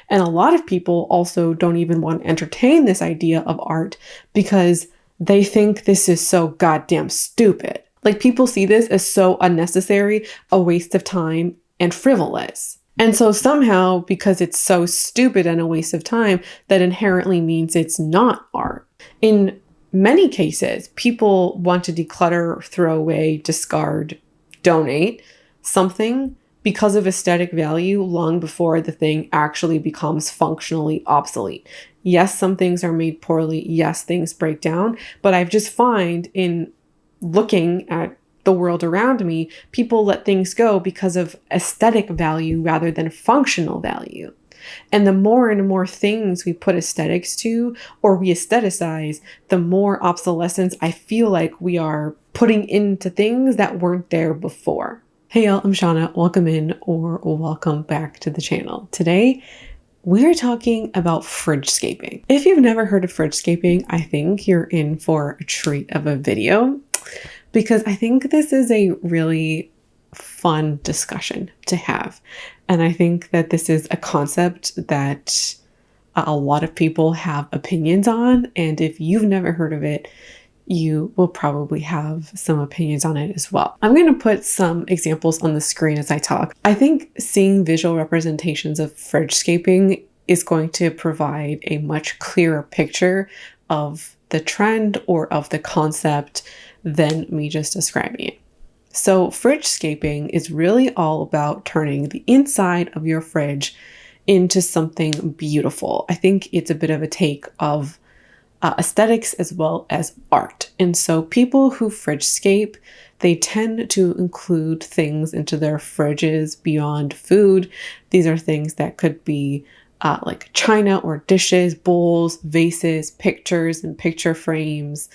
And a lot of people also don't even want to entertain this idea of art because they think this is so goddamn stupid. Like, people see this as so unnecessary, a waste of time, and frivolous. And so somehow, because it's so stupid and a waste of time, that inherently means it's not art. In many cases, people want to declutter, throw away, discard, donate something because of aesthetic value long before the thing actually becomes functionally obsolete. Yes, some things are made poorly. Yes, things break down. But I've just find in looking at the world around me, people let things go because of aesthetic value rather than functional value. And the more and more things we put aesthetics to, or we aestheticize, the more obsolescence I feel like we are putting into things that weren't there before. Hey y'all, I'm Shauna. Welcome in or welcome back to the channel. Today, we're talking about fridgescaping. If you've never heard of fridgescaping, I think you're in for a treat of a video because I think this is a really fun discussion to have. And I think that this is a concept that a lot of people have opinions on. And if you've never heard of it, you will probably have some opinions on it as well. I'm going to put some examples on the screen as I talk. I think seeing visual representations of fridgescaping is going to provide a much clearer picture of the trend or of the concept than me just describing it. So fridgescaping is really all about turning the inside of your fridge into something beautiful. I think it's a bit of a take of aesthetics as well as art. And so people who fridgescape, they tend to include things into their fridges beyond food. These are things that could be like china or dishes, bowls, vases, pictures and picture frames,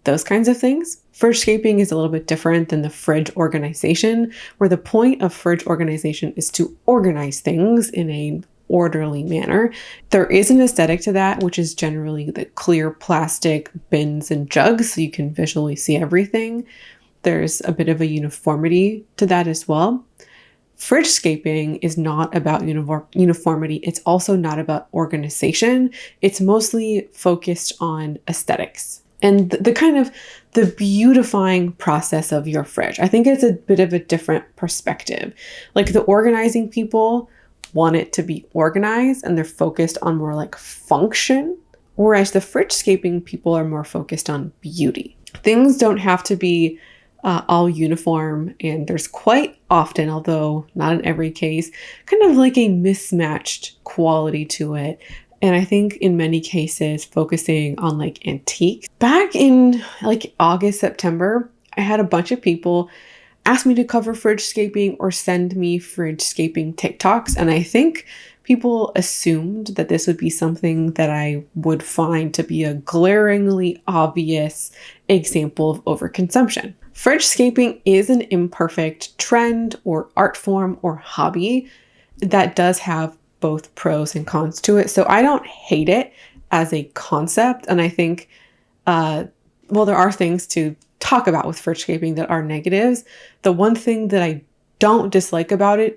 those kinds of things. Fridgescaping is a little bit different than the fridge organization, where the point of fridge organization is to organize things in an orderly manner. There is an aesthetic to that, which is generally the clear plastic bins and jugs, so you can visually see everything. There's a bit of a uniformity to that as well. Fridgescaping is not about uniformity. It's also not about organization. It's mostly focused on aesthetics and the kind of the beautifying process of your fridge. I think it's a bit of a different perspective. Like, the organizing people want it to be organized and they're focused on more like function, whereas the fridgescaping people are more focused on beauty. Things don't have to be all uniform, and there's quite often, although not in every case, kind of like a mismatched quality to it. And I think in many cases, focusing on like antiques. Back in like August, September, I had a bunch of people ask me to cover fridgescaping or send me fridgescaping TikToks. And I think people assumed that this would be something that I would find to be a glaringly obvious example of overconsumption. Fridgescaping is an imperfect trend or art form or hobby that does have both pros and cons to it. So I don't hate it as a concept. And I think, there are things to talk about with fridgescaping that are negatives. The one thing that I don't dislike about it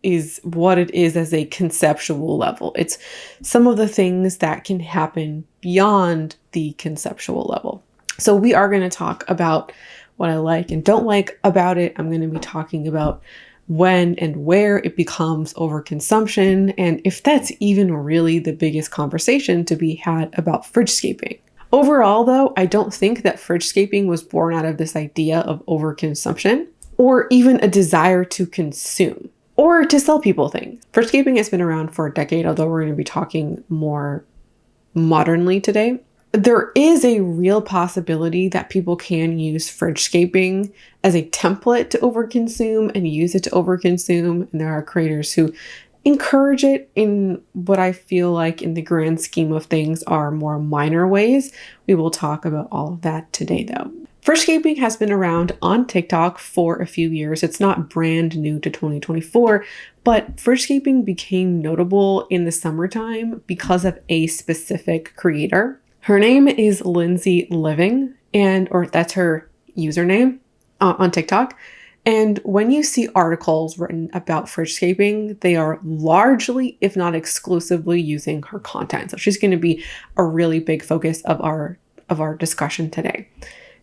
is what it is as a conceptual level. It's some of the things that can happen beyond the conceptual level. So we are going to talk about what I like and don't like about it. I'm going to be talking about when and where it becomes overconsumption, and if that's even really the biggest conversation to be had about fridgescaping. Overall, though, I don't think that fridgescaping was born out of this idea of overconsumption or even a desire to consume or to sell people things. Fridgescaping has been around for a decade, although we're going to be talking more modernly today. There is a real possibility that people can use fridgescaping as a template to overconsume and use it to overconsume. And there are creators who encourage it in what I feel like in the grand scheme of things are more minor ways. We will talk about all of that today though. Fridgescaping has been around on TikTok for a few years. It's not brand new to 2024, but fridgescaping became notable in the summertime because of a specific creator. Her name is Lindsay Living, or that's her username on TikTok. And when you see articles written about fridgescaping, they are largely, if not exclusively, using her content. So she's going to be a really big focus of our discussion today.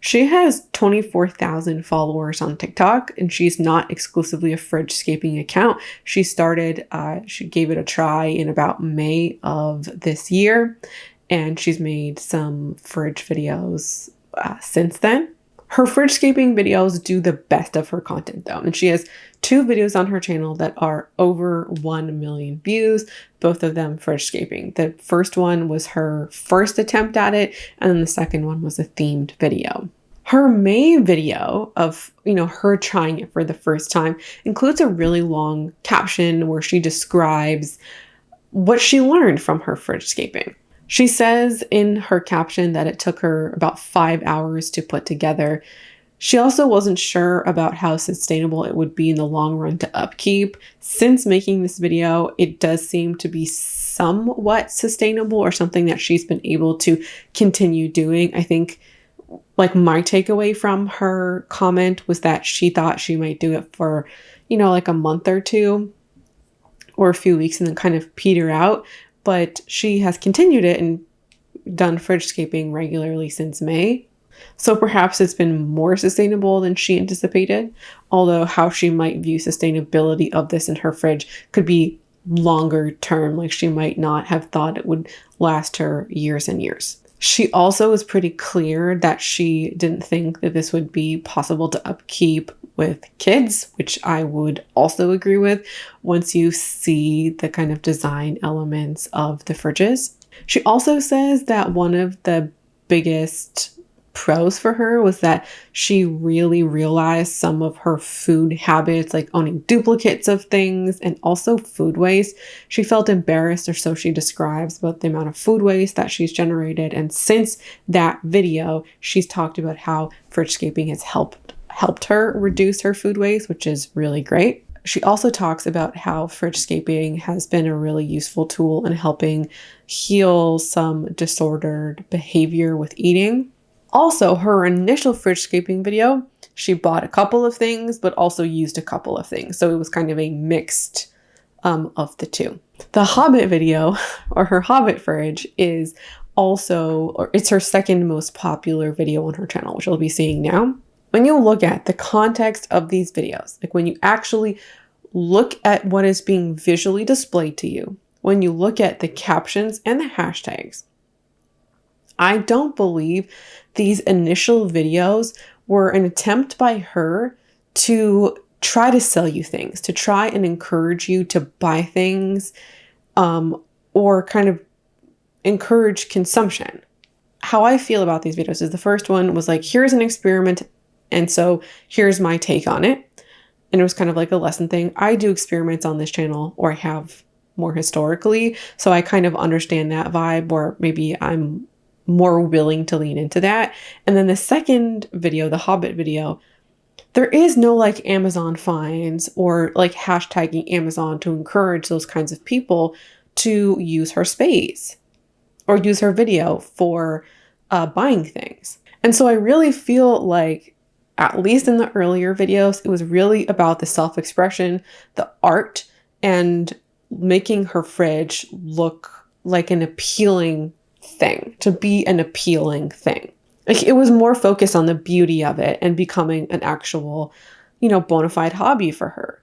She has 24,000 followers on TikTok, and she's not exclusively a fridgescaping account. She gave it a try in about May of this year, and she's made some fridge videos since then. Her fridgescaping videos do the best of her content though, and she has 2 videos on her channel that are over 1 million views, both of them fridgescaping. The first one was her first attempt at it, and then the second one was a themed video. Her main video of, her trying it for the first time includes a really long caption where she describes what she learned from her fridgescaping. She says in her caption that it took her about 5 hours to put together. She also wasn't sure about how sustainable it would be in the long run to upkeep. Since making this video, it does seem to be somewhat sustainable, or something that she's been able to continue doing. I think my takeaway from her comment was that she thought she might do it for, a month or 2 or a few weeks and then kind of peter out. But she has continued it and done fridgescaping regularly since May. So perhaps it's been more sustainable than she anticipated, although how she might view sustainability of this in her fridge could be longer term. She might not have thought it would last her years and years. She also was pretty clear that she didn't think that this would be possible to upkeep with kids, which I would also agree with once you see the kind of design elements of the fridges. She also says that one of the biggest pros for her was that she really realized some of her food habits, like owning duplicates of things and also food waste. She felt embarrassed, or so she describes, about the amount of food waste that she's generated. And since that video, she's talked about how fridgescaping has helped her reduce her food waste, which is really great. She also talks about how fridgescaping has been a really useful tool in helping heal some disordered behavior with eating. Also, her initial fridgescaping video, she bought a couple of things, but also used a couple of things. So it was kind of a mixed of the two. The Hobbit video, or her Hobbit fridge, is it's her second most popular video on her channel, which you'll be seeing now. When you look at the context of these videos, when you actually look at what is being visually displayed to you, when you look at the captions and the hashtags, I don't believe these initial videos were an attempt by her to try to sell you things, to try and encourage you to buy things, or kind of encourage consumption. How I feel about these videos is the first one was here's an experiment, and so here's my take on it. And it was kind of like a lesson thing. I do experiments on this channel, or I have more historically, so I kind of understand that vibe, or maybe I'm more willing to lean into that. And then the second video, the Hobbit video, there is no Amazon fines or hashtagging Amazon to encourage those kinds of people to use her space or use her video for buying things. And so I really feel at least in the earlier videos, it was really about the self-expression, the art, and making her fridge look like an appealing thing, to be an appealing thing. It was more focused on the beauty of it and becoming an actual, bona fide hobby for her.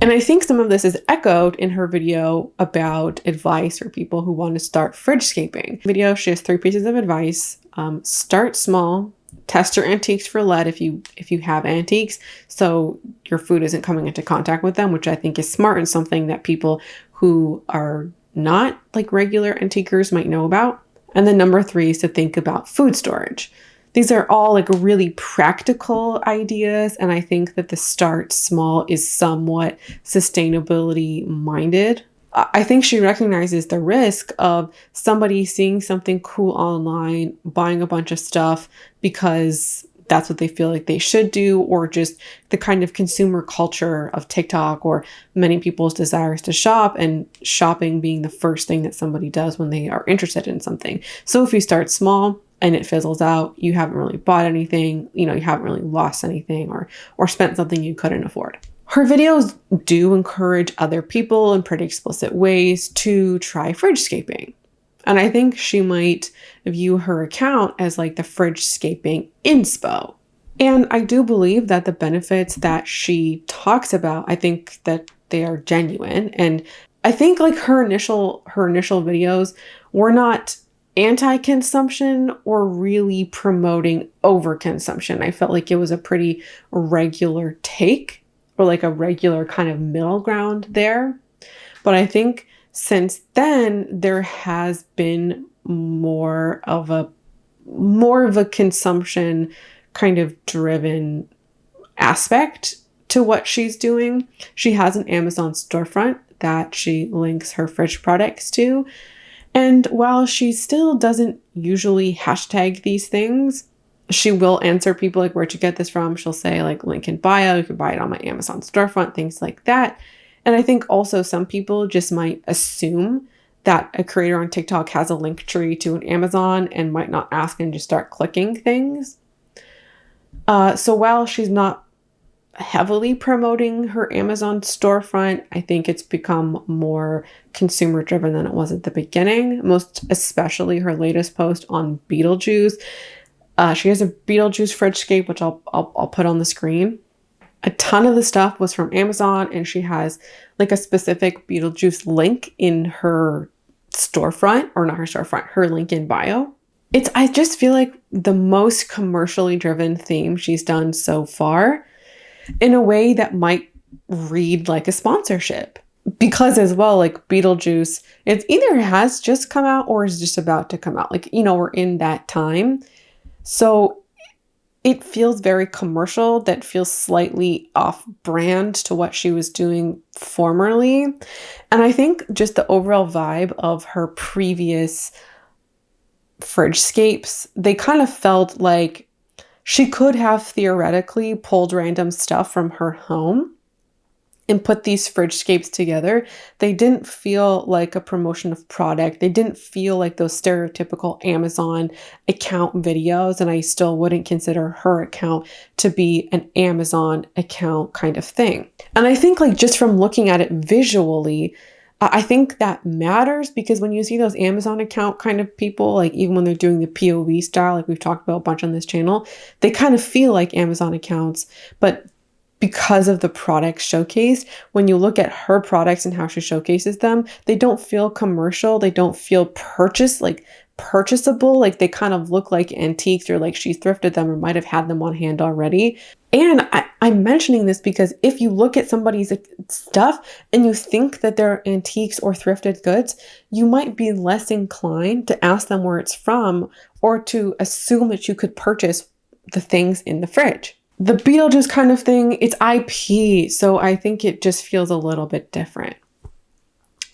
And I think some of this is echoed in her video about advice for people who want to start fridgescaping. Video, she has 3 pieces of advice. Start small. Test your antiques for lead if you have antiques, so your food isn't coming into contact with them, which I think is smart and something that people who are not regular antiquers might know about. And then number 3 is to think about food storage. These are all really practical ideas, and I think that the start small is somewhat sustainability minded. I think she recognizes the risk of somebody seeing something cool online, buying a bunch of stuff because that's what they feel like they should do, or just the kind of consumer culture of TikTok, or many people's desires to shop, and shopping being the first thing that somebody does when they are interested in something. So if you start small and it fizzles out, you haven't really bought anything, you haven't really lost anything or spent something you couldn't afford. Her videos do encourage other people in pretty explicit ways to try fridgescaping. And I think she might view her account as like the fridgescaping inspo. And I do believe that the benefits that she talks about, I think that they are genuine. And I think like her initial videos were not anti-consumption or really promoting overconsumption. I felt like it was a pretty regular take, or like a regular kind of middle ground there. But I think since then there has been more of a consumption kind of driven aspect to what she's doing. She has an Amazon storefront that she links her fridge products to. And while she still doesn't usually hashtag these things, she will answer people like, where'd you get this from? She'll say like link in bio, you can buy it on my Amazon storefront, things like that. And I think also some people just might assume that a creator on TikTok has a link tree to an Amazon and might not ask and just start clicking things. So while she's not heavily promoting her Amazon storefront, I think it's become more consumer driven than it was at the beginning, most especially her latest post on Beetlejuice. She has a Beetlejuice fridgescape, which I'll put on the screen. A ton of the stuff was from Amazon, and she has like a specific Beetlejuice link in her storefront, or not her storefront, her link in bio. I just feel like the most commercially driven theme she's done so far, in a way that might read like a sponsorship. Because as well, like Beetlejuice, it either has just come out or is just about to come out. Like, we're in that time. So it feels very commercial, that feels slightly off brand to what she was doing formerly. And I think just the overall vibe of her previous fridgescapes, they kind of felt like she could have theoretically pulled random stuff from her home and put these fridgescapes together. They didn't feel like a promotion of product. They didn't feel like those stereotypical Amazon account videos. And I still wouldn't consider her account to be an Amazon account kind of thing. And I think like just from looking at it visually, I think that matters, because when you see those Amazon account kind of people, like even when they're doing the POV style, like we've talked about a bunch on this channel, they kind of feel like Amazon accounts, but because of the products showcased, when you look at her products and how she showcases them, they don't feel commercial. They don't feel purchasable. Like they kind of look like antiques, or like she thrifted them or might have had them on hand already. And I'm mentioning this because if you look at somebody's stuff and you think that they're antiques or thrifted goods, you might be less inclined to ask them where it's from, or to assume that you could purchase the things in the fridge. The Beetlejuice kind of thing, it's IP, so I think it just feels a little bit different.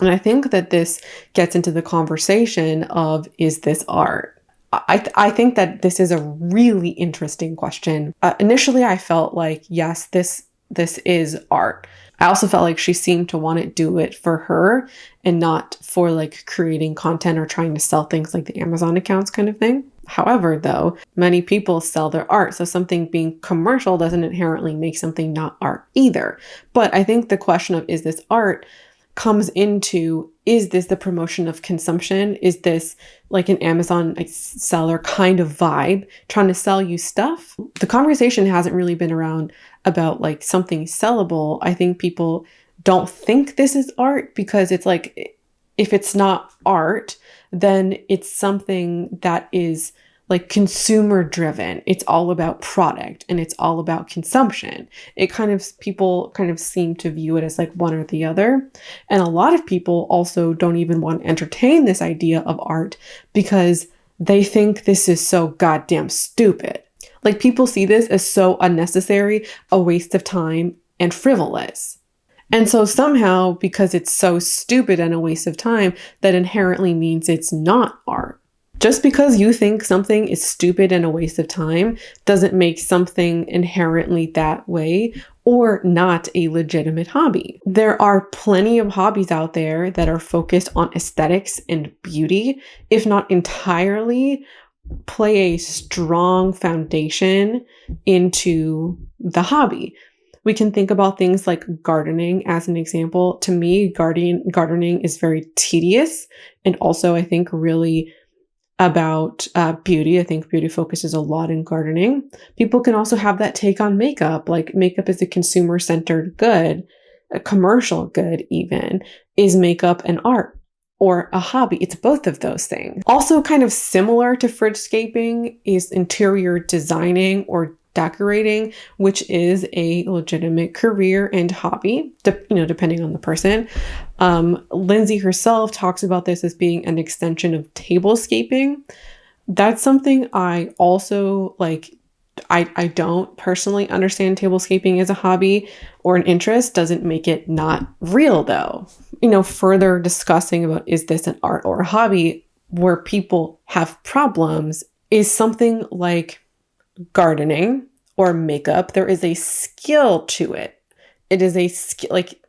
And I think that this gets into the conversation of, is this art? I think that this is a really interesting question. Initially, I felt like, yes, this is art. I also felt like she seemed to want to do it for her and not for like creating content or trying to sell things like the Amazon accounts kind of thing. However, though, many people sell their art, so something being commercial doesn't inherently make something not art either. But I think the question of, is this art, comes into, is this the promotion of consumption? Is this like an Amazon seller kind of vibe, trying to sell you stuff? The conversation hasn't really been around about like something sellable. I think people don't think this is art, because it's like, if it's not art, then it's something that is like consumer driven. It's all about product and it's all about consumption. People kind of seem to view it as like one or the other. And a lot of people also don't even want to entertain this idea of art, because they think this is so goddamn stupid. Like people see this as so unnecessary, a waste of time, and frivolous. And so somehow, because it's so stupid and a waste of time, that inherently means it's not art. Just because you think something is stupid and a waste of time doesn't make something inherently that way or not a legitimate hobby. There are plenty of hobbies out there that are focused on aesthetics and beauty, if not entirely play a strong foundation into the hobby. We can think about things like gardening as an example. To me, gardening is very tedious, and also I think really about beauty. I think beauty focuses a lot in gardening. People can also have that take on makeup. Like makeup is a consumer-centered good, a commercial good even. Is makeup an art or a hobby? It's both of those things. Also kind of similar to fridgescaping is interior designing or decorating, which is a legitimate career and hobby, depending on the person. Lindsay herself talks about this as being an extension of tablescaping. That's something I also like. I don't personally understand tablescaping as a hobby or an interest. Doesn't make it not real though. Further discussing about is this an art or a hobby where people have problems is something like gardening or makeup. There is a skill to it. It is a skill, like,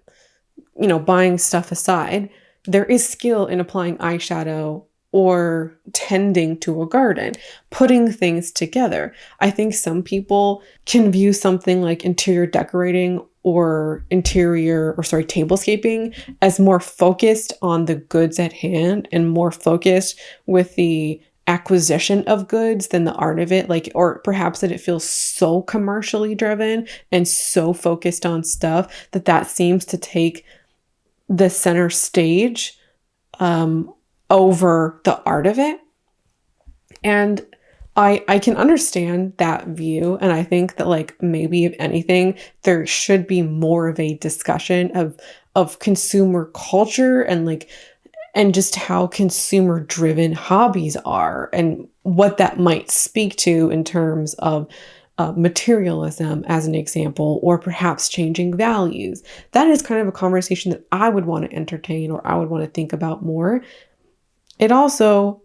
buying stuff aside, there is skill in applying eyeshadow or tending to a garden, putting things together. I think some people can view something like interior decorating or tablescaping as more focused on the goods at hand and more focused with the acquisition of goods than the art of it, or perhaps that it feels so commercially driven and so focused on stuff that seems to take the center stage over the art of it. And I can understand that view, and I think that maybe if anything there should be more of a discussion of consumer culture and just how consumer driven hobbies are and what that might speak to in terms of materialism as an example, or perhaps changing values. That is kind of a conversation that I would want to entertain or I would want to think about more. It also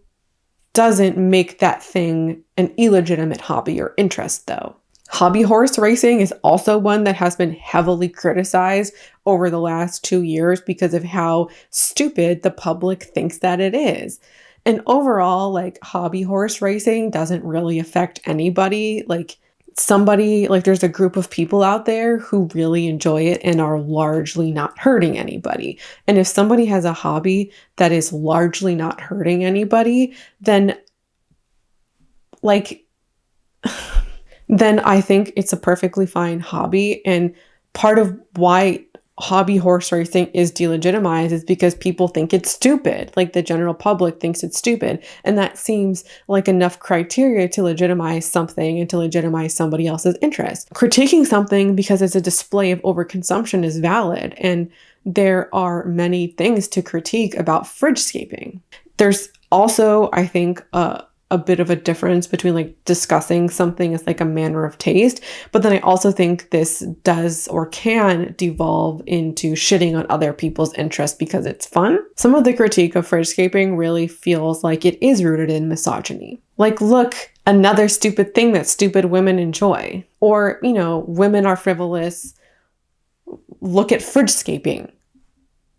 doesn't make that thing an illegitimate hobby or interest though. Hobby horse racing is also one that has been heavily criticized over the last 2 years because of how stupid the public thinks that it is. And overall, hobby horse racing doesn't really affect anybody. There's a group of people out there who really enjoy it and are largely not hurting anybody. And if somebody has a hobby that is largely not hurting anybody, then I think it's a perfectly fine hobby. And part of why hobby horse racing is delegitimized is because people think it's stupid. The general public thinks it's stupid. And that seems like enough criteria to legitimize something and to legitimize somebody else's interest. Critiquing something because it's a display of overconsumption is valid. And there are many things to critique about fridgescaping. There's also, I think, a bit of a difference between discussing something as a manner of taste, but then I also think this does or can devolve into shitting on other people's interests because it's fun. Some of the critique of fridgescaping really feels like it is rooted in misogyny. Look, another stupid thing that stupid women enjoy. Or, women are frivolous. Look at fridgescaping.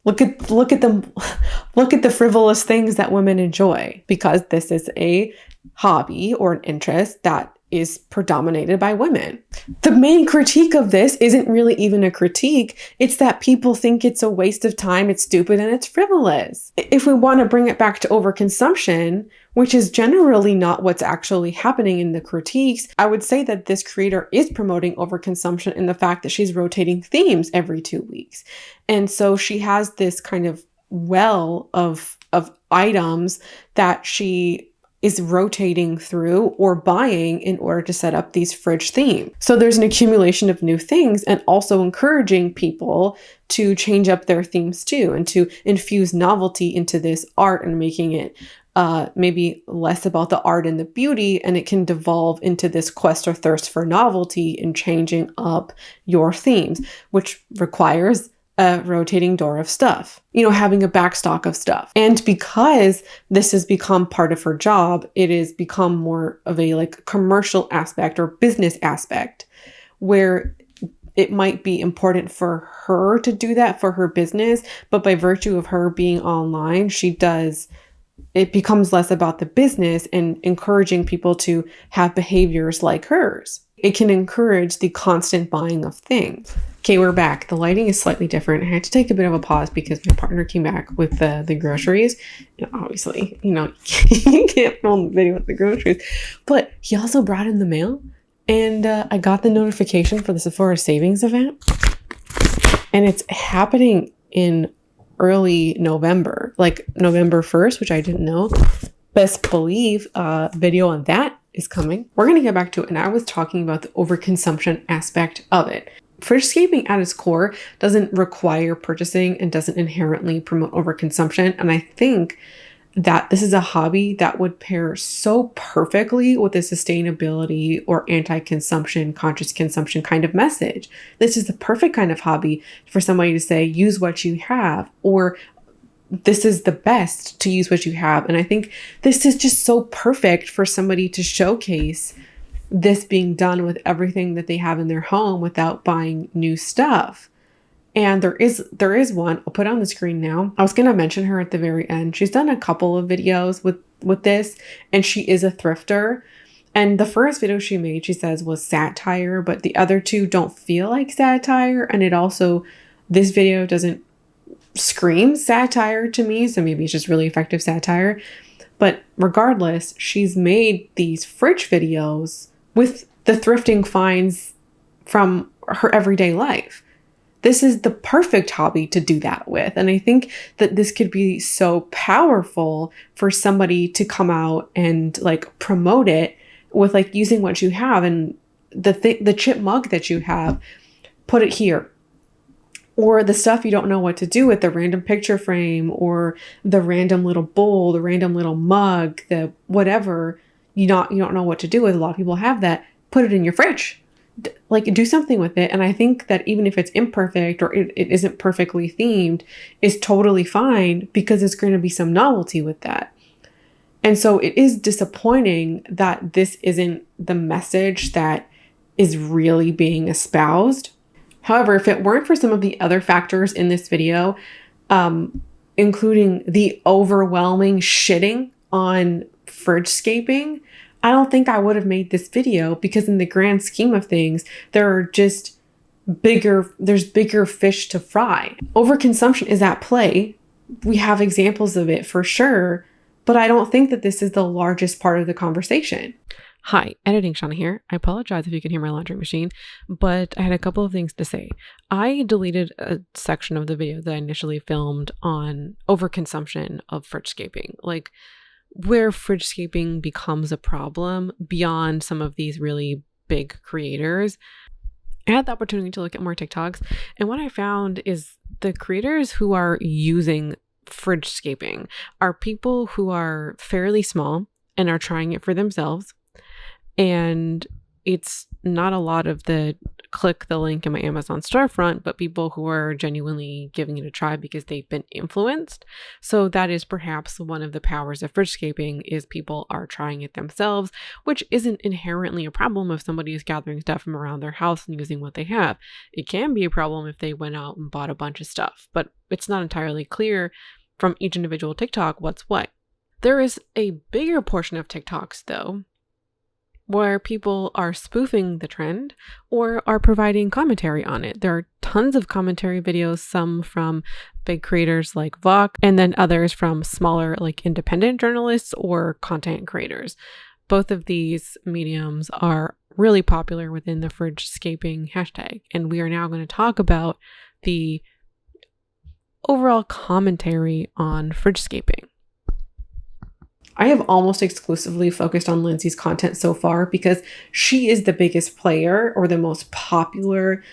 Look at the frivolous things that women enjoy, because this is a hobby or an interest that is predominated by women. The main critique of this isn't really even a critique. It's that people think it's a waste of time, it's stupid, and it's frivolous. If we want to bring it back to overconsumption, which is generally not what's actually happening in the critiques, I would say that this creator is promoting overconsumption in the fact that she's rotating themes every 2 weeks. And so she has this kind of well of items that she is rotating through or buying in order to set up these fridge themes. So there's an accumulation of new things, and also encouraging people to change up their themes too, and to infuse novelty into this art and making it maybe less about the art and the beauty, and it can devolve into this quest or thirst for novelty and changing up your themes, which requires a rotating door of stuff, having a backstock of stuff. And because this has become part of her job, it has become more of a commercial aspect or business aspect, where it might be important for her to do that for her business, but by virtue of her being online, she does it becomes less about the business and encouraging people to have behaviors like hers. It can encourage the constant buying of things. Okay, we're back. The lighting is slightly different. I had to take a bit of a pause because my partner came back with the groceries. Obviously, you can't film the video with the groceries. But he also brought in the mail. And I got the notification for the Sephora savings event. And it's happening in early November, like November 1st, which I didn't know. Best believe a video on that is coming. We're going to get back to it. And I was talking about the overconsumption aspect of it. Fridgescaping at its core doesn't require purchasing and doesn't inherently promote overconsumption. And I think that this is a hobby that would pair so perfectly with a sustainability or anti-consumption, conscious consumption kind of message. This is the perfect kind of hobby for somebody to say, use what you have, or this is the best to use what you have. And I think this is just so perfect for somebody to showcase this being done with everything that they have in their home without buying new stuff. And there is one, I'll put it on the screen now. I was going to mention her at the very end. She's done a couple of videos with this, and she is a thrifter. And the first video she made, she says, was satire, but the other two don't feel like satire. And this video doesn't scream satire to me. So maybe it's just really effective satire. But regardless, she's made these fridge videos with the thrifting finds from her everyday life. This is the perfect hobby to do that with. And I think that this could be so powerful for somebody to come out and like promote it with like using what you have, and the chip mug that you have, put it here. Or the stuff you don't know what to do with, the random picture frame or the random little bowl, the random little mug, the whatever you don't know what to do with. A lot of people have that. Put it in your fridge. Like, do something with it. And I think that even if it's imperfect or it isn't perfectly themed, is totally fine, because it's going to be some novelty with that. And so it is disappointing that this isn't the message that is really being espoused. However, if it weren't for some of the other factors in this video, including the overwhelming shitting on fridgescaping, I don't think I would have made this video, because in the grand scheme of things, there's bigger fish to fry. Overconsumption is at play. We have examples of it for sure, but I don't think that this is the largest part of the conversation. Hi, editing Shauna here. I apologize if you can hear my laundry machine, but I had a couple of things to say. I deleted a section of the video that I initially filmed on overconsumption of fridgescaping, like where fridgescaping becomes a problem beyond some of these really big creators. I had the opportunity to look at more TikToks, and what I found is the creators who are using fridgescaping are people who are fairly small and are trying it for themselves. And it's not a lot of the click the link in my Amazon storefront, but people who are genuinely giving it a try because they've been influenced. So that is perhaps one of the powers of fridgescaping, is people are trying it themselves, which isn't inherently a problem if somebody is gathering stuff from around their house and using what they have. It can be a problem if they went out and bought a bunch of stuff, but it's not entirely clear from each individual TikTok what's what. There is a bigger portion of TikToks, though, where people are spoofing the trend or are providing commentary on it. There are tons of commentary videos, some from big creators like Vok, and then others from smaller like independent journalists or content creators. Both of these mediums are really popular within the fridgescaping hashtag. And we are now going to talk about the overall commentary on fridgescaping. I have almost exclusively focused on Lindsay's content so far because she is the biggest player, or the most popular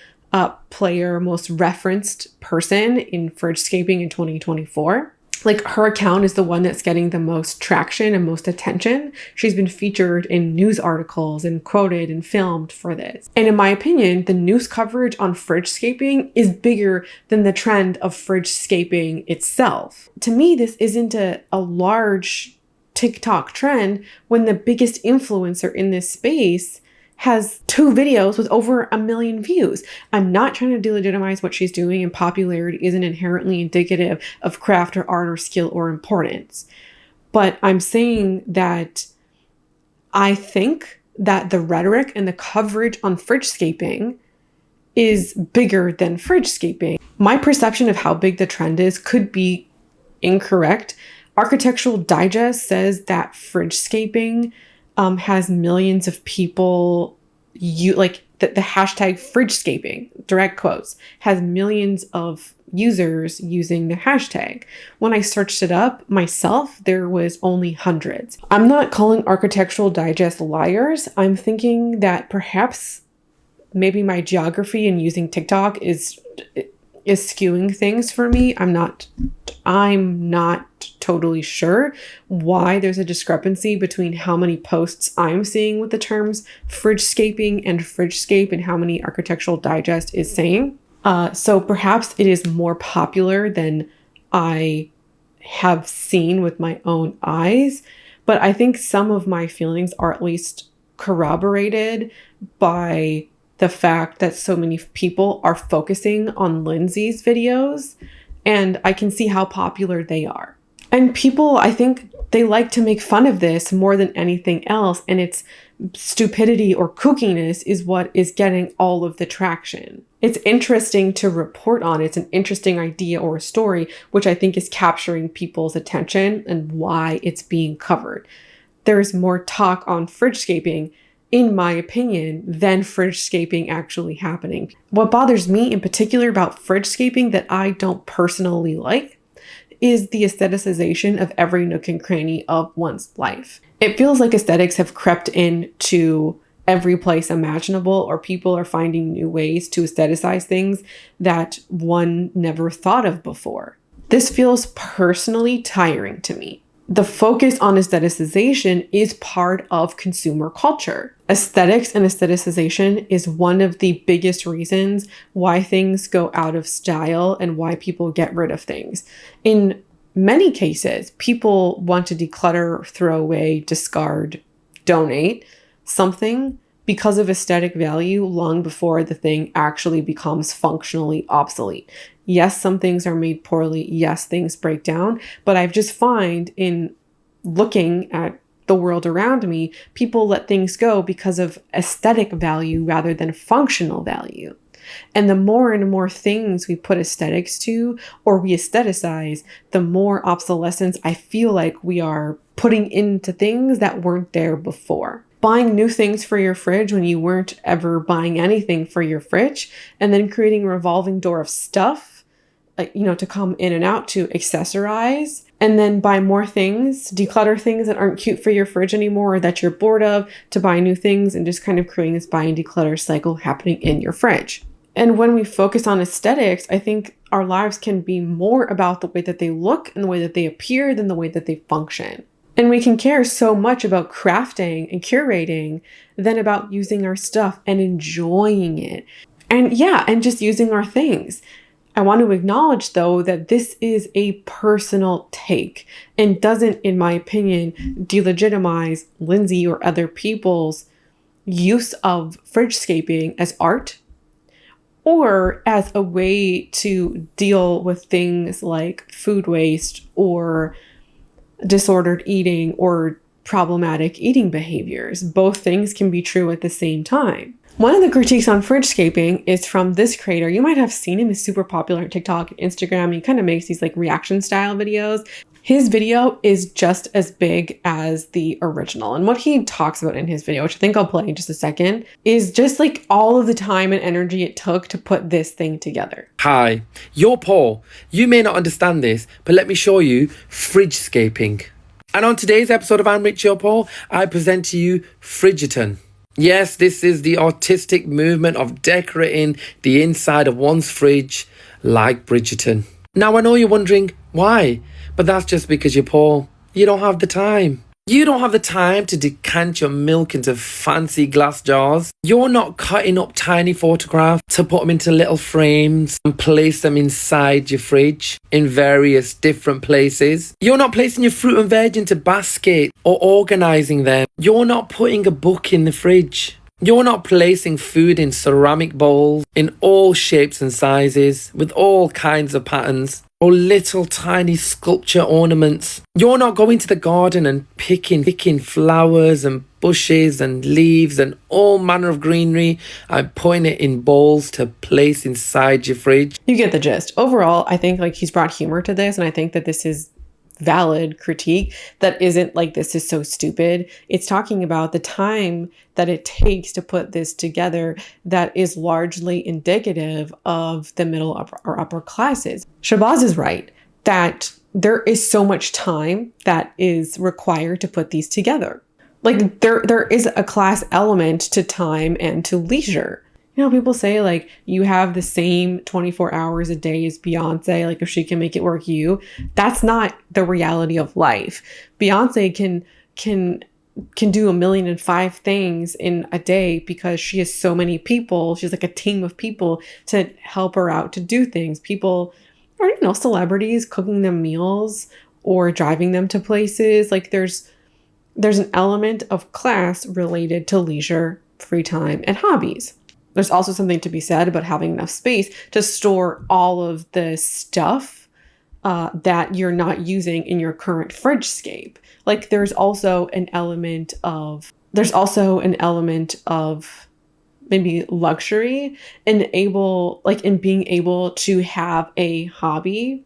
player, most referenced person in fridgescaping in 2024. Like, her account is the one that's getting the most traction and most attention. She's been featured in news articles and quoted and filmed for this. And in my opinion, the news coverage on fridgescaping is bigger than the trend of fridgescaping itself. To me, this isn't a large TikTok trend when the biggest influencer in this space has 2 videos with over 1 million views. I'm not trying to delegitimize what she's doing, and popularity isn't inherently indicative of craft or art or skill or importance. But I'm saying that I think that the rhetoric and the coverage on fridgescaping is bigger than fridgescaping. My perception of how big the trend is could be incorrect. Architectural Digest says that fridgescaping has millions of people, the hashtag fridgescaping, direct quotes, has millions of users using the hashtag. When I searched it up myself, there was only hundreds. I'm not calling Architectural Digest liars. I'm thinking that perhaps maybe my geography and using TikTok is skewing things for me. I'm not totally sure why there's a discrepancy between how many posts I'm seeing with the terms fridgescaping and fridgescape and how many Architectural Digest is saying. So perhaps it is more popular than I have seen with my own eyes, but I think some of my feelings are at least corroborated by the fact that so many people are focusing on Lindsay's videos, and I can see how popular they are. And people, I think they like to make fun of this more than anything else, and it's stupidity or kookiness is what is getting all of the traction. It's interesting to report on. It's an interesting idea or a story, which I think is capturing people's attention and why it's being covered. There's more talk on fridgescaping, in my opinion, than fridgescaping actually happening. What bothers me in particular about fridgescaping that I don't personally like is the aestheticization of every nook and cranny of one's life. It feels like aesthetics have crept into every place imaginable, or people are finding new ways to aestheticize things that one never thought of before. This feels personally tiring to me. The focus on aestheticization is part of consumer culture. Aesthetics and aestheticization is one of the biggest reasons why things go out of style and why people get rid of things. In many cases, people want to declutter, throw away, discard, donate something because of aesthetic value long before the thing actually becomes functionally obsolete. Yes, some things are made poorly. Yes, things break down. But I've just find in looking at the world around me, people let things go because of aesthetic value rather than functional value. And the more and more things we put aesthetics to, or we aestheticize, the more obsolescence I feel like we are putting into things that weren't there before. Buying new things for your fridge when you weren't ever buying anything for your fridge, and then creating a revolving door of stuff, to come in and out, to accessorize, and then buy more things, declutter things that aren't cute for your fridge anymore or that you're bored of, to buy new things, and just kind of creating this buy and declutter cycle happening in your fridge. And when we focus on aesthetics, I think our lives can be more about the way that they look and the way that they appear than the way that they function. And we can care so much about crafting and curating than about using our stuff and enjoying it. And just using our things. I want to acknowledge, though, that this is a personal take and doesn't, in my opinion, delegitimize Lindsay or other people's use of fridgescaping as art or as a way to deal with things like food waste or disordered eating or problematic eating behaviors. Both things can be true at the same time. One of the critiques on fridgescaping is from this creator. You might have seen him. He's super popular on TikTok and Instagram. He kind of makes these reaction style videos. His video is just as big as the original. And what he talks about in his video, which I think I'll play in just a second, is just all of the time and energy it took to put this thing together. Hi, you're Paul. You may not understand this, but let me show you fridgescaping. And on today's episode of I'm Rich, You're Paul, I present to you Fridgerton. Yes, this is the artistic movement of decorating the inside of one's fridge like Bridgerton. Now, I know you're wondering why, but that's just because you're Paul. You don't have the time. You don't have the time to decant your milk into fancy glass jars. You're not cutting up tiny photographs to put them into little frames and place them inside your fridge in various different places. You're not placing your fruit and veg into baskets or organising them. You're not putting a book in the fridge. You're not placing food in ceramic bowls in all shapes and sizes with all kinds of patterns. or little tiny sculpture ornaments. You're not going to the garden and picking flowers and bushes and leaves and all manner of greenery and putting it in bowls to place inside your fridge. You get the gist. Overall, I think like he's brought humor to this, and I think that this is valid critique that isn't like this is so stupid. It's talking about the time that it takes to put this together that is largely indicative of the middle or upper classes. Shabaz is right that there is so much time that is required to put these together. Like there is a class element to time and to leisure. You know, people say like you have the same 24 hours a day as Beyonce, like if she can make it work that's not the reality of life. Beyonce can do 1,000,005 things in a day because she has so many people. She's like a team of people to help her out to do things. People, or you know, celebrities cooking them meals or driving them to places. Like there's an element of class related to leisure, free time, and hobbies. There's also something to be said about having enough space to store all of the stuff that you're not using in your current fridgescape. Like there's also an element of maybe luxury in being able to have a hobby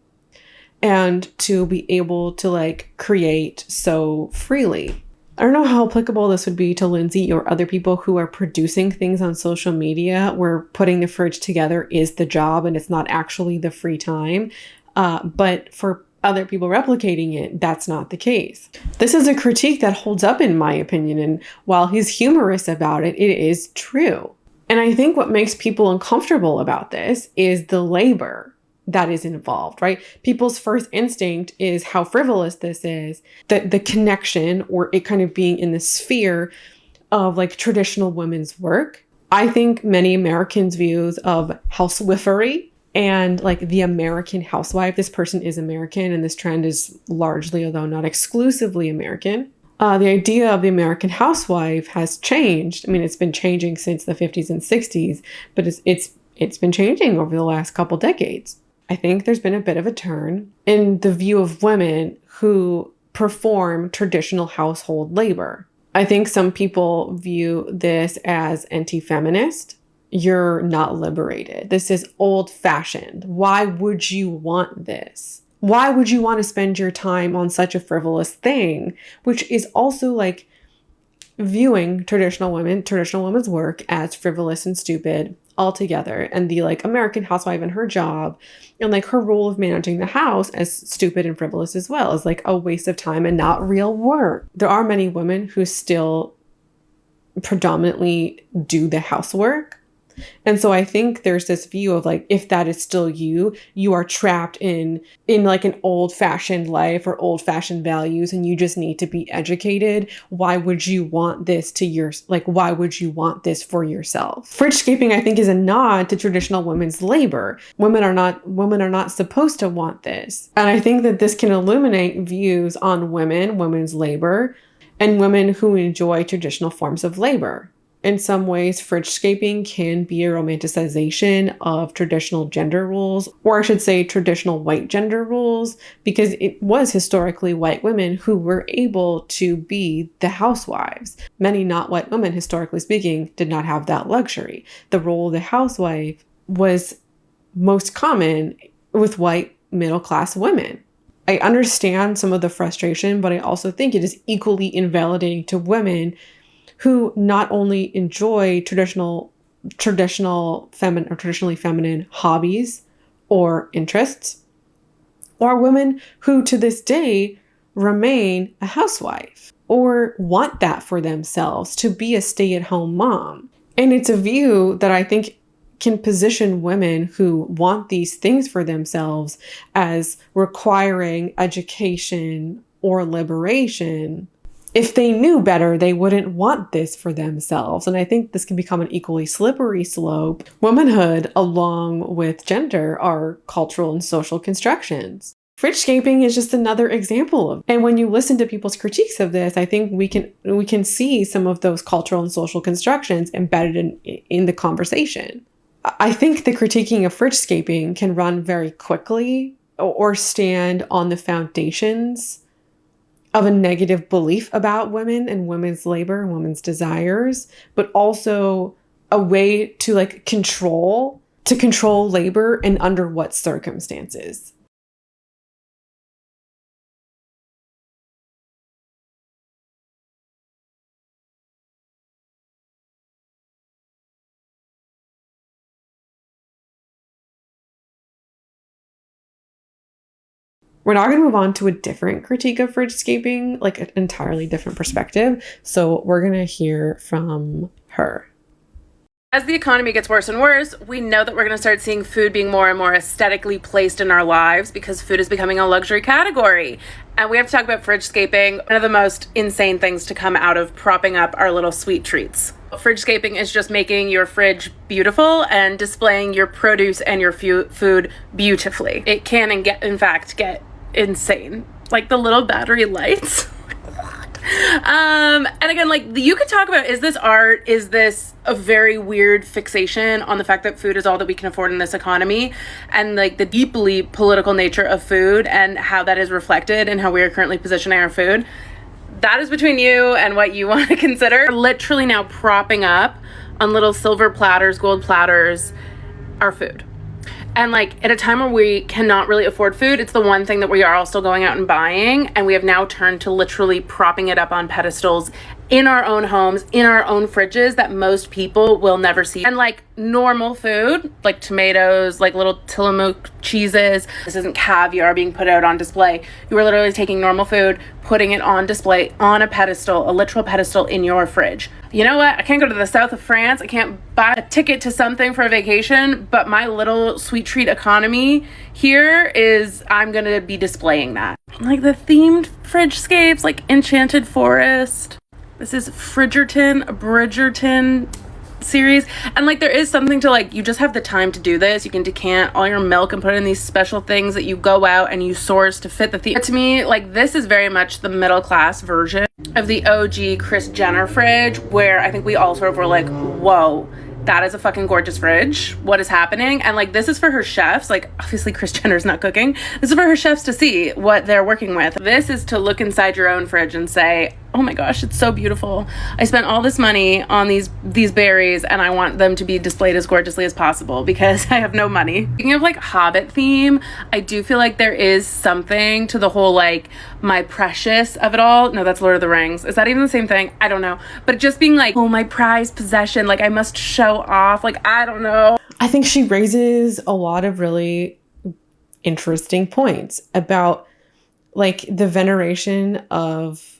and to be able to like create so freely. I don't know how applicable this would be to Lindsay or other people who are producing things on social media where putting the fridge together is the job and it's not actually the free time. But for other people replicating it, that's not the case. This is a critique that holds up in my opinion. And while he's humorous about it, it is true. And I think what makes people uncomfortable about this is the labor that is involved, right? People's first instinct is how frivolous this is, that the connection or it kind of being in the sphere of like traditional women's work. I think many Americans' views of housewifery and like the American housewife, this person is American and this trend is largely, although not exclusively American. The idea of the American housewife has changed. I mean, it's been changing since the 50s and 60s, but it's been changing over the last couple decades. I think there's been a bit of a turn in the view of women who perform traditional household labor. I think some people view this as anti-feminist. You're not liberated. This is old-fashioned. Why would you want this? Why would you want to spend your time on such a frivolous thing, which is also like viewing traditional women's work as frivolous and stupid altogether, and the like American housewife and her job and like her role of managing the house as stupid and frivolous as well, as like a waste of time and not real work. There are many women who still predominantly do the housework. And so I think there's this view of like, if that is still you are trapped in like an old-fashioned life or old-fashioned values, and you just need to be educated. Why would you want this why would you want this for yourself? Fridgescaping, I think, is a nod to traditional women's labor. Women are not supposed to want this. And I think that this can illuminate views on women's labor, and women who enjoy traditional forms of labor. In some ways, fridgescaping can be a romanticization of traditional gender roles, or I should say traditional white gender roles, because it was historically white women who were able to be the housewives. Many not white women, historically speaking, did not have that luxury. The role of the housewife was most common with white middle-class women. I understand some of the frustration, but I also think it is equally invalidating to women who not only enjoy traditionally feminine hobbies or interests, or women who to this day remain a housewife or want that for themselves, to be a stay-at-home mom. And it's a view that I think can position women who want these things for themselves as requiring education or liberation. If they knew better, they wouldn't want this for themselves. And I think this can become an equally slippery slope. Womanhood, along with gender, are cultural and social constructions. Fridgescaping is just another example of, and when you listen to people's critiques of this, I think we can see some of those cultural and social constructions embedded in the conversation. I think the critiquing of fridgescaping can run very quickly or stand on the foundations of a negative belief about women and women's labor and women's desires, but also a way to like control labor and under what circumstances. We're now going to move on to a different critique of fridgescaping, like an entirely different perspective. So we're going to hear from her. As the economy gets worse and worse, we know that we're going to start seeing food being more and more aesthetically placed in our lives because food is becoming a luxury category. And we have to talk about fridgescaping, one of the most insane things to come out of propping up our little sweet treats. Fridgescaping is just making your fridge beautiful and displaying your produce and your food beautifully. It can, in fact, get insane. Like the little battery lights. And again, like you could talk about, is this art? Is this a very weird fixation on the fact that food is all that we can afford in this economy, and like the deeply political nature of food and how that is reflected in how we are currently positioning our food? That is between you and what you want to consider. We're literally now propping up on little silver platters, gold platters, our food. And like at a time where we cannot really afford food, it's the one thing that we are all still going out and buying. And we have now turned to literally propping it up on pedestals in our own homes, in our own fridges that most people will never see. And like normal food, like tomatoes, like little Tillamook cheeses. This isn't caviar being put out on display. You are literally taking normal food, putting it on display on a pedestal, a literal pedestal in your fridge. You know what? I can't go to the south of France. I can't buy a ticket to something for a vacation, but my little sweet treat economy here is, I'm going to be displaying that. Like the themed fridgescapes, like Enchanted Forest. This is Bridgerton series. And like there is something to like, you just have the time to do this. You can decant all your milk and put it in these special things that you go out and you source to fit the theme. But to me, like this is very much the middle class version of the OG Kris Jenner fridge, where I think we all sort of were like, whoa, that is a fucking gorgeous fridge. What is happening? And like, this is for her chefs. Like, obviously Kris Jenner's not cooking. This is for her chefs to see what they're working with. This is to look inside your own fridge and say, oh my gosh, it's so beautiful. I spent all this money on these berries and I want them to be displayed as gorgeously as possible because I have no money. Speaking of like Hobbit theme, I do feel like there is something to the whole like my precious of it all. No, that's Lord of the Rings. Is that even the same thing? I don't know. But just being like, oh, my prized possession, like I must show off. Like, I don't know. I think she raises a lot of really interesting points about like the veneration of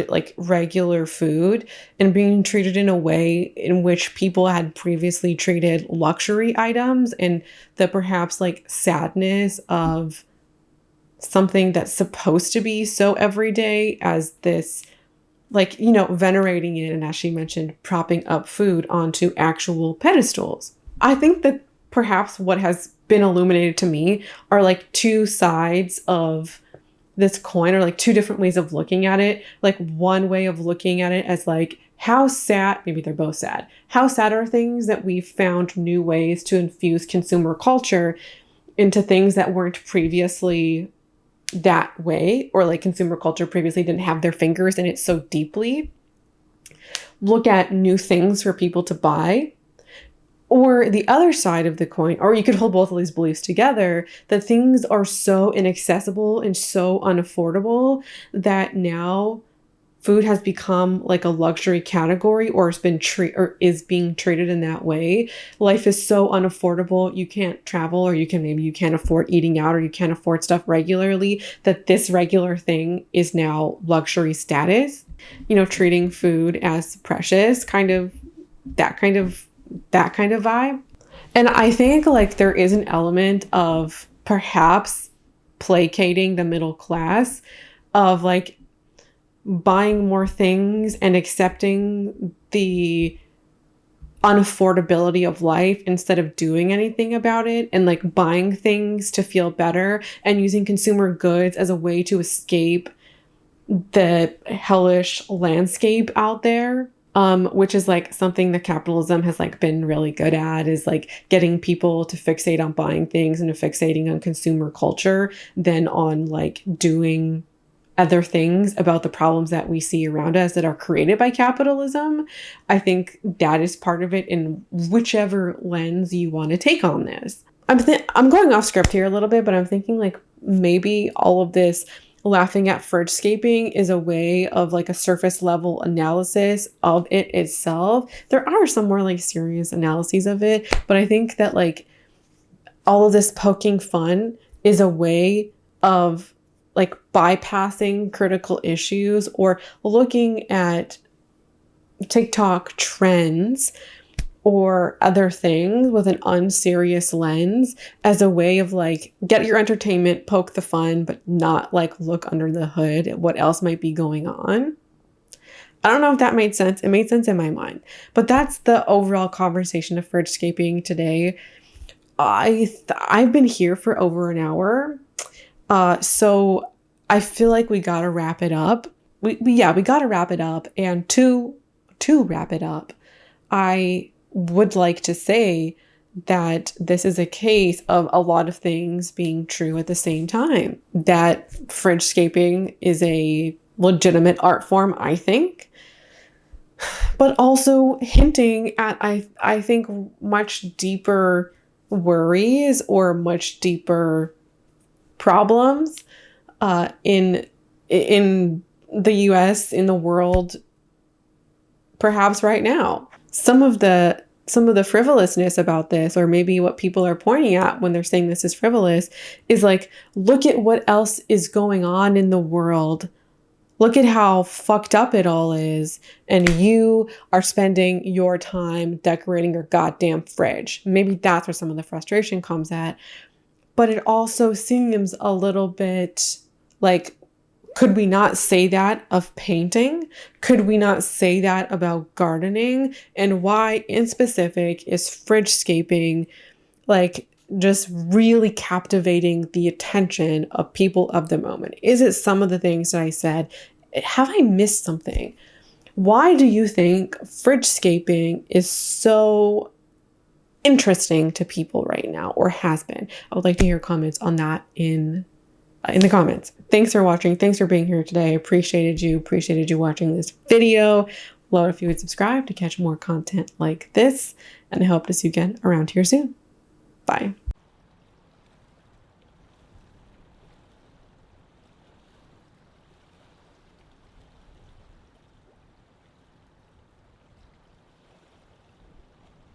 like regular food and being treated in a way in which people had previously treated luxury items, and the perhaps like sadness of something that's supposed to be so everyday as this, like, you know, venerating it, and as she mentioned, propping up food onto actual pedestals. I think that perhaps what has been illuminated to me are like two sides of this coin, or like two different ways of looking at it. Like one way of looking at it as like, how sad, maybe they're both sad, how sad are things that we've found new ways to infuse consumer culture into things that weren't previously that way, or like consumer culture previously didn't have their fingers in it so deeply. Look at new things for people to buy. Or the other side of the coin, or you could hold both of these beliefs together, that things are so inaccessible and so unaffordable that now food has become like a luxury category, or is being treated in that way. Life is so unaffordable. You can't travel, or you can't afford eating out, or you can't afford stuff regularly, that this regular thing is now luxury status. You know, treating food as precious, that kind of vibe. And I think like there is an element of perhaps placating the middle class, of like buying more things and accepting the unaffordability of life instead of doing anything about it, and like buying things to feel better and using consumer goods as a way to escape the hellish landscape out there. which is like something that capitalism has like been really good at, is like getting people to fixate on buying things and fixating on consumer culture than on like doing other things about the problems that we see around us that are created by capitalism. I think that is part of it in whichever lens you want to take on this. I'm going off script here a little bit, but I'm thinking like maybe all of this laughing at fridgescaping is a way of like a surface level analysis of it itself. There are some more like serious analyses of it, but I think that like all of this poking fun is a way of like bypassing critical issues or looking at TikTok trends or other things with an unserious lens as a way of like get your entertainment, poke the fun, but not like look under the hood at what else might be going on. I don't know if that made sense. It made sense in my mind, but that's the overall conversation of fridgescaping today. I've been here for over an hour. So I feel like we gotta wrap it up. We gotta wrap it up. And to wrap it up, I would like to say that this is a case of a lot of things being true at the same time. That fridgescaping is a legitimate art form, I think, but also hinting at, I think, much deeper worries or much deeper problems in the US, in the world, perhaps right now. Some of the frivolousness about this, or maybe what people are pointing at when they're saying this is frivolous, is like, look at what else is going on in the world. Look at how fucked up it all is. And you are spending your time decorating your goddamn fridge. Maybe that's where some of the frustration comes at. But it also seems a little bit like, could we not say that of painting? Could we not say that about gardening? And why in specific is fridgescaping like just really captivating the attention of people of the moment? Is it some of the things that I said? Have I missed something? Why do you think fridgescaping is so interesting to people right now, or has been? I would like to hear comments on that in the comments. Thanks for watching. Thanks for being here today. I appreciated you watching this video. Love if you would subscribe to catch more content like this, and I hope to see you again around here soon. Bye.